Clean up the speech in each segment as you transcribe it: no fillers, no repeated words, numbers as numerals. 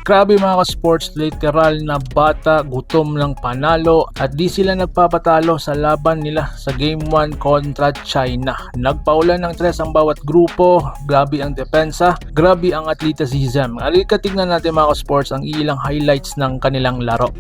Grabe mga ka-sports, literal na bata, gutom lang panalo at di sila nagpapatalo sa laban nila sa Game 1 kontra China. Nagpaulan ng 3 ang bawat grupo, grabe ang depensa, grabe ang athleticism. Halika tignan natin mga ka-sports ang ilang highlights ng kanilang laro.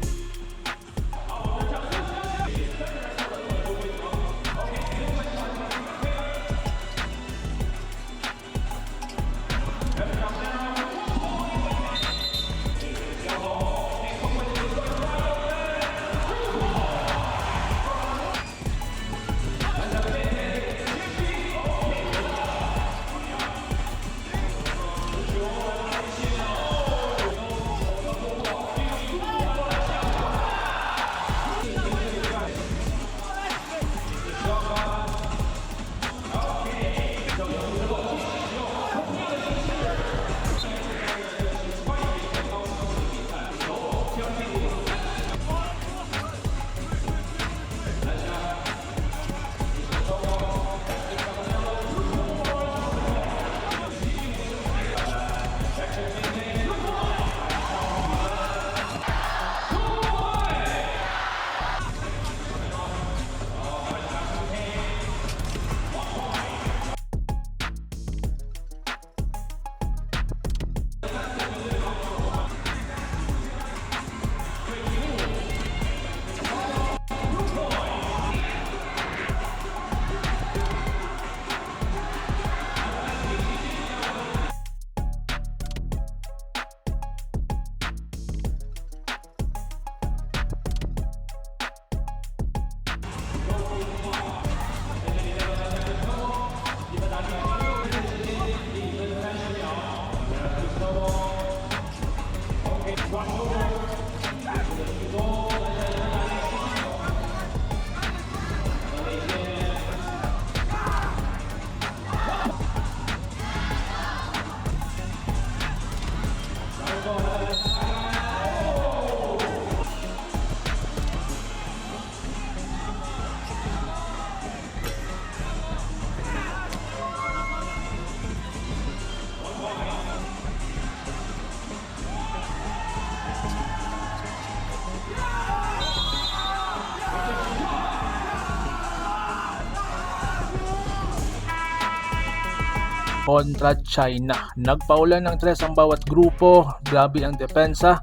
Kontra China. Nagpaulan ng 3 ang bawat grupo, grabe ang depensa,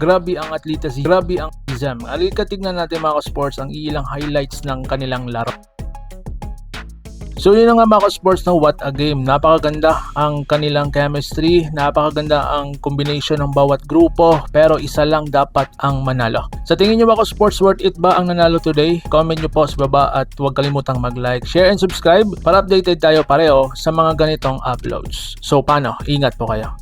grabe ang athleticism, grabe ang athleticism. Halika tignan natin mga ka-sports ang ilang highlights ng kanilang laro. So yun na nga mga ka-sports na what a game. Napakaganda ang kanilang chemistry, napakaganda ang combination ng bawat grupo, pero isa lang dapat ang manalo. Sa tingin nyo mga ka-sports, worth it ba ang nanalo today? Comment nyo po sa baba at huwag kalimutang mag-like, share and subscribe para updated tayo pareho sa mga ganitong uploads. So paano? Ingat po kayo.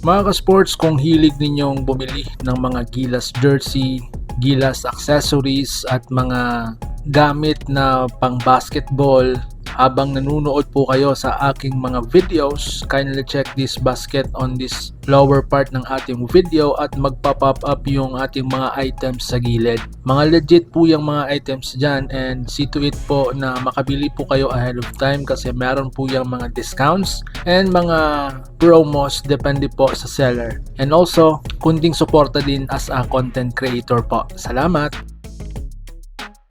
Mga ka-sports, kung hilig ninyong bumili ng mga Gilas jersey, Gilas accessories at mga gamit na pang basketball, habang nanonood po kayo sa aking mga videos, kindly check this basket on this lower part ng ating video at magpa-pop up yung ating mga items sa gilid. Mga legit po yung mga items dyan and see to it po na makabili po kayo ahead of time kasi meron po yung mga discounts and mga promos depende po sa seller. And also, kunting suporta din as a content creator po. Salamat!